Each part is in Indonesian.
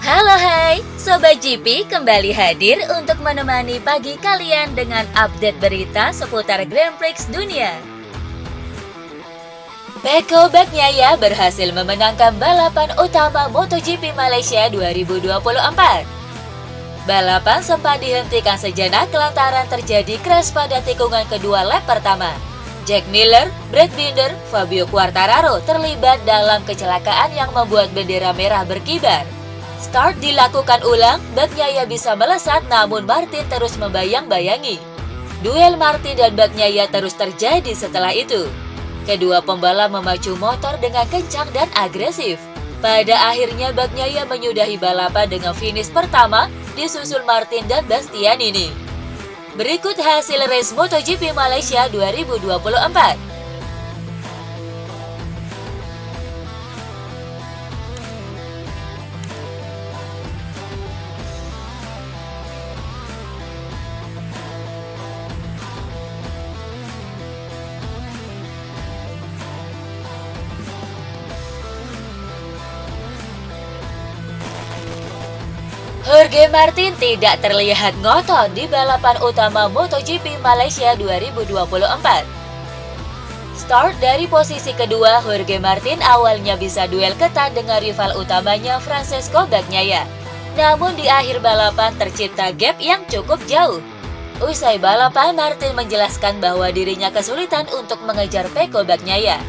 Halo hai, Sobat GP kembali hadir untuk menemani pagi kalian dengan update berita seputar Grand Prix dunia. Peko Bagnaia berhasil memenangkan balapan utama MotoGP Malaysia 2024. Balapan sempat dihentikan sejenak lantaran terjadi crash pada tikungan kedua lap pertama. Jack Miller, Brad Binder, Fabio Quartararo terlibat dalam kecelakaan yang membuat bendera merah berkibar. Start dilakukan ulang, Bagnaia bisa melesat namun Martin terus membayang-bayangi. Duel Martin dan Bagnaia terus terjadi setelah itu. Kedua pembalap memacu motor dengan kencang dan agresif. Pada akhirnya Bagnaia menyudahi balapan dengan finish pertama disusul Martin dan Bastianini. Berikut hasil race MotoGP Malaysia 2024. Jorge Martin tidak terlihat ngotot di balapan utama MotoGP Malaysia 2024. Start dari posisi kedua, Jorge Martin awalnya bisa duel ketat dengan rival utamanya Francesco Bagnaia. Namun di akhir balapan tercipta gap yang cukup jauh. Usai balapan, Martin menjelaskan bahwa dirinya kesulitan untuk mengejar Pecco Bagnaia.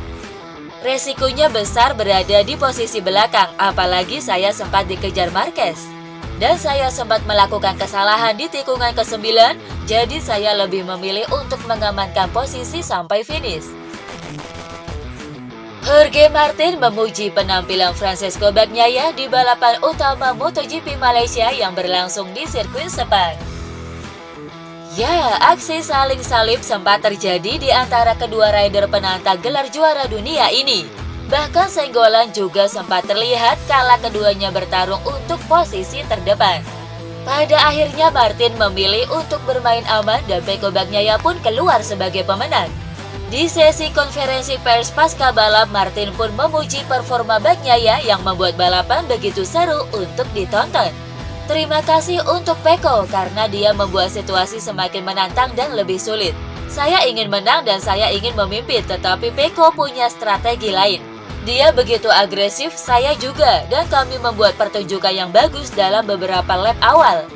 Resikonya besar berada di posisi belakang, apalagi saya sempat dikejar Marquez. Dan saya sempat melakukan kesalahan di tikungan ke-9, jadi saya lebih memilih untuk mengamankan posisi sampai finish. Jorge Martin memuji penampilan Francesco Bagnaia di balapan utama MotoGP Malaysia yang berlangsung di sirkuit Sepang. Ya, aksi saling salib sempat terjadi di antara kedua rider penantang gelar juara dunia ini. Bahkan senggolan juga sempat terlihat kala keduanya bertarung untuk posisi terdepan. Pada akhirnya Martin memilih untuk bermain aman dan Pecco Bagnaia pun keluar sebagai pemenang. Di sesi konferensi pers pasca balap, Martin pun memuji performa Bagnaia yang membuat balapan begitu seru untuk ditonton. Terima kasih untuk Pecco karena dia membuat situasi semakin menantang dan lebih sulit. Saya ingin menang dan saya ingin memimpin, tetapi Pecco punya strategi lain. Dia begitu agresif, saya juga, dan kami membuat pertunjukan yang bagus dalam beberapa lap awal.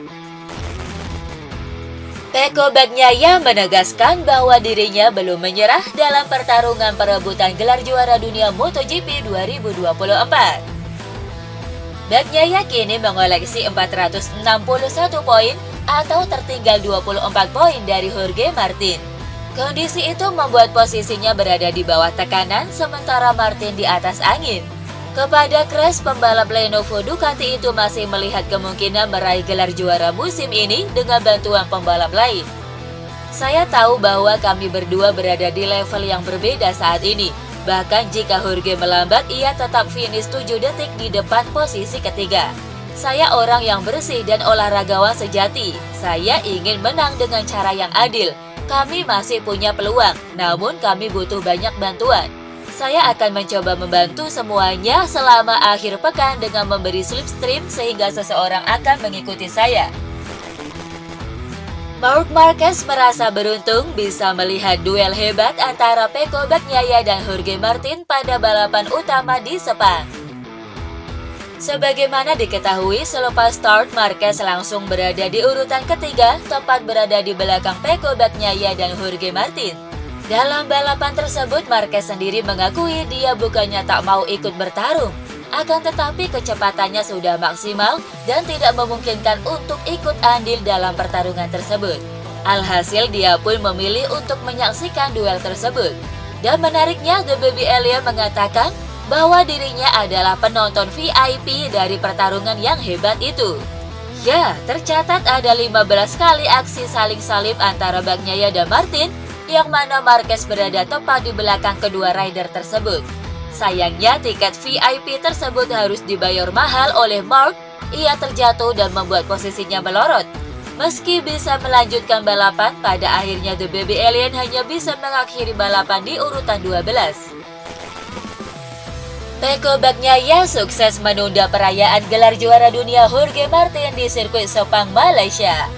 Pecco Bagnaia menegaskan bahwa dirinya belum menyerah dalam pertarungan perebutan gelar juara dunia MotoGP 2024. Bagnaia kini mengoleksi 461 poin atau tertinggal 24 poin dari Jorge Martin. Kondisi itu membuat posisinya berada di bawah tekanan sementara Martin di atas angin. Kepada crash, pembalap Lenovo Ducati itu masih melihat kemungkinan meraih gelar juara musim ini dengan bantuan pembalap lain. Saya tahu bahwa kami berdua berada di level yang berbeda saat ini. Bahkan jika Jorge melambat, ia tetap finish 7 detik di depan posisi ketiga. Saya orang yang bersih dan olahragawan sejati. Saya ingin menang dengan cara yang adil. Kami masih punya peluang, namun kami butuh banyak bantuan. Saya akan mencoba membantu semuanya selama akhir pekan dengan memberi slipstream sehingga seseorang akan mengikuti saya. Marc Marquez merasa beruntung bisa melihat duel hebat antara Pecco Bagnaia dan Jorge Martin pada balapan utama di Sepang. Sebagaimana diketahui, selepas start, Marquez langsung berada di urutan ketiga, tepat berada di belakang Pecco Bagnaia dan Jorge Martin. Dalam balapan tersebut, Marquez sendiri mengakui dia bukannya tak mau ikut bertarung, akan tetapi kecepatannya sudah maksimal dan tidak memungkinkan untuk ikut andil dalam pertarungan tersebut. Alhasil, dia pun memilih untuk menyaksikan duel tersebut. Dan menariknya, The Baby Alien mengatakan bahwa dirinya adalah penonton VIP dari pertarungan yang hebat itu. Ya, tercatat ada 15 kali aksi saling salib antara Bagnaia dan Martin, yang mana Marquez berada tepat di belakang kedua rider tersebut. Sayangnya tiket VIP tersebut harus dibayar mahal oleh Marc. Ia terjatuh dan membuat posisinya melorot. Meski bisa melanjutkan balapan, pada akhirnya The Baby Alien hanya bisa mengakhiri balapan di urutan 12. Peko Bagnaia sukses menunda perayaan gelar juara dunia Jorge Martin di sirkuit Sepang, Malaysia.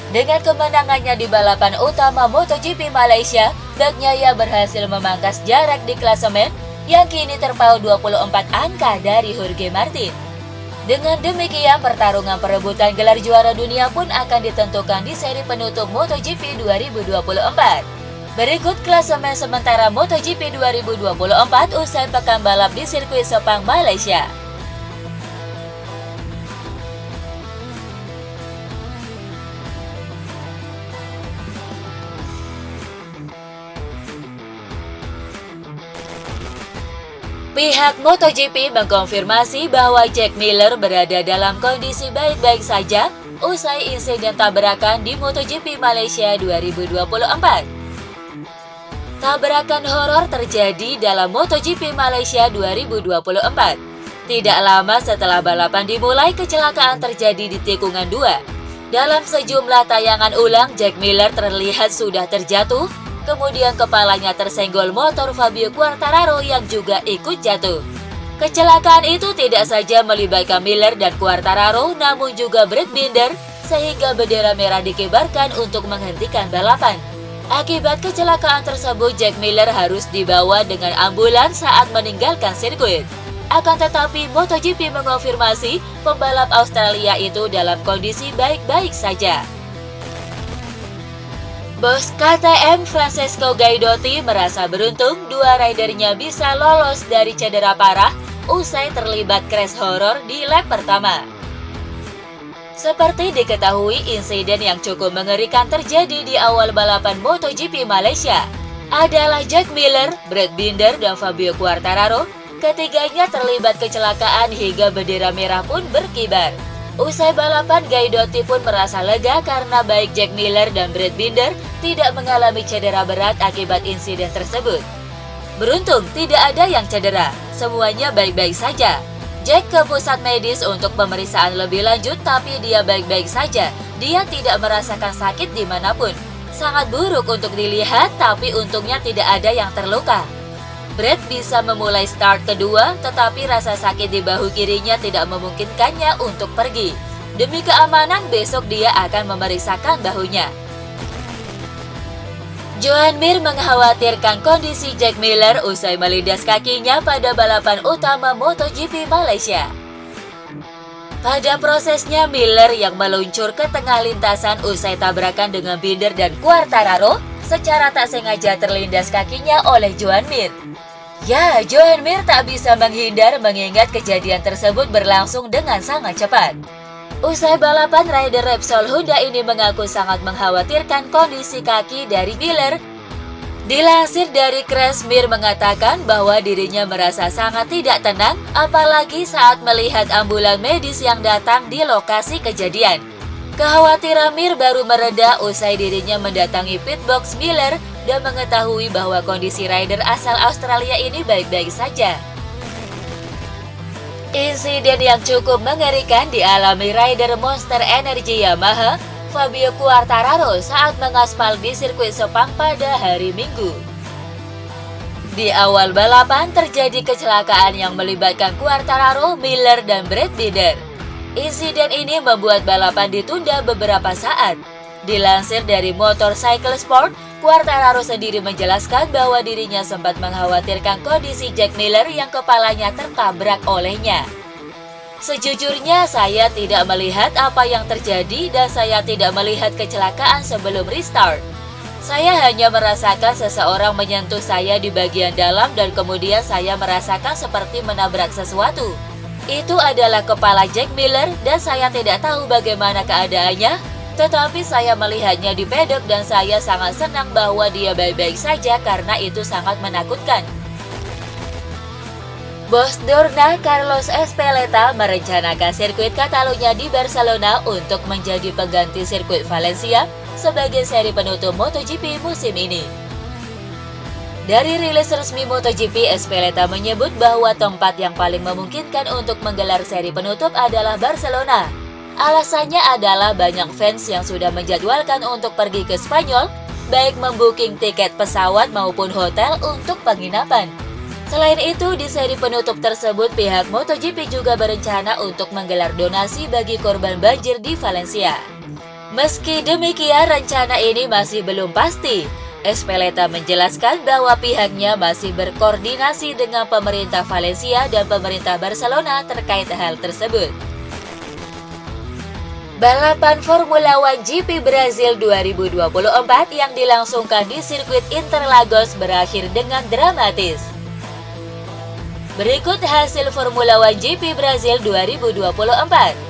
Dengan kemenangannya di balapan utama MotoGP Malaysia, Bagnaia berhasil memangkas jarak di klasemen yang kini terpaut 24 angka dari Jorge Martin. Dengan demikian, pertarungan perebutan gelar juara dunia pun akan ditentukan di seri penutup MotoGP 2024. Berikut klasemen sementara MotoGP 2024 usai pekan balap di sirkuit Sepang, Malaysia. Pihak MotoGP mengkonfirmasi bahwa Jack Miller berada dalam kondisi baik-baik saja usai insiden tabrakan di MotoGP Malaysia 2024. Tabrakan horor terjadi dalam MotoGP Malaysia 2024. Tidak lama setelah balapan dimulai, kecelakaan terjadi di tikungan 2. Dalam sejumlah tayangan ulang, Jack Miller terlihat sudah terjatuh, kemudian kepalanya tersenggol motor Fabio Quartararo yang juga ikut jatuh. Kecelakaan itu tidak saja melibatkan Miller dan Quartararo, namun juga Brad Binder, sehingga bendera merah dikibarkan untuk menghentikan balapan. Akibat kecelakaan tersebut, Jack Miller harus dibawa dengan ambulans saat meninggalkan sirkuit. Akan tetapi, MotoGP mengonfirmasi pembalap Australia itu dalam kondisi baik-baik saja. Bos KTM Francesco Gaidotti merasa beruntung dua ridernya bisa lolos dari cedera parah usai terlibat crash horor di lap pertama. Seperti diketahui, insiden yang cukup mengerikan terjadi di awal balapan MotoGP Malaysia. Adalah Jack Miller, Brad Binder, dan Fabio Quartararo. Ketiganya terlibat kecelakaan hingga bendera merah pun berkibar. Usai balapan, Gaidotti pun merasa lega karena baik Jack Miller dan Brad Binder tidak mengalami cedera berat akibat insiden tersebut. Beruntung tidak ada yang cedera, semuanya baik-baik saja. Jack ke pusat medis untuk pemeriksaan lebih lanjut, tapi dia baik-baik saja. Dia tidak merasakan sakit dimanapun. Sangat buruk untuk dilihat, tapi untungnya tidak ada yang terluka. Brad bisa memulai start kedua, tetapi rasa sakit di bahu kirinya tidak memungkinkannya untuk pergi. Demi keamanan, besok dia akan memeriksakan bahunya. Joan Mir mengkhawatirkan kondisi Jack Miller usai melindas kakinya pada balapan utama MotoGP Malaysia. Pada prosesnya, Miller yang meluncur ke tengah lintasan usai tabrakan dengan Binder dan Quartararo secara tak sengaja terlindas kakinya oleh Joan Mir. Ya, Joan Mir tak bisa menghindar mengingat kejadian tersebut berlangsung dengan sangat cepat. Usai balapan, rider Repsol Honda ini mengaku sangat mengkhawatirkan kondisi kaki dari Miller. Dilansir dari Crash, Mir mengatakan bahwa dirinya merasa sangat tidak tenang, apalagi saat melihat ambulan medis yang datang di lokasi kejadian. Kekhawatiran Mir baru mereda usai dirinya mendatangi pitbox Miller dan mengetahui bahwa kondisi rider asal Australia ini baik-baik saja. Insiden yang cukup mengerikan dialami rider Monster Energy Yamaha, Fabio Quartararo saat mengaspal di sirkuit Sepang pada hari Minggu. Di awal balapan terjadi kecelakaan yang melibatkan Quartararo, Miller, dan Brad Binder. Insiden ini membuat balapan ditunda beberapa saat. Dilansir dari Motorcycle Sport, Quartararo sendiri menjelaskan bahwa dirinya sempat mengkhawatirkan kondisi Jack Miller yang kepalanya tertabrak olehnya. Sejujurnya, saya tidak melihat apa yang terjadi dan saya tidak melihat kecelakaan sebelum restart. Saya hanya merasakan seseorang menyentuh saya di bagian dalam dan kemudian saya merasakan seperti menabrak sesuatu. Itu adalah kepala Jack Miller dan saya tidak tahu bagaimana keadaannya. Tetapi saya melihatnya di pedok dan saya sangat senang bahwa dia baik-baik saja karena itu sangat menakutkan. Bos Dorna Carlos Ezpeleta merencanakan sirkuit Catalunya di Barcelona untuk menjadi pengganti sirkuit Valencia sebagai seri penutup MotoGP musim ini. Dari rilis resmi MotoGP, Ezpeleta menyebut bahwa tempat yang paling memungkinkan untuk menggelar seri penutup adalah Barcelona. Alasannya adalah banyak fans yang sudah menjadwalkan untuk pergi ke Spanyol, baik membooking tiket pesawat maupun hotel untuk penginapan. Selain itu, di seri penutup tersebut pihak MotoGP juga berencana untuk menggelar donasi bagi korban banjir di Valencia. Meski demikian, rencana ini masih belum pasti. Espeleta menjelaskan bahwa pihaknya masih berkoordinasi dengan pemerintah Valencia dan pemerintah Barcelona terkait hal tersebut. Balapan Formula One GP Brazil 2024 yang dilangsungkan di sirkuit Interlagos berakhir dengan dramatis. Berikut hasil Formula One GP Brazil 2024.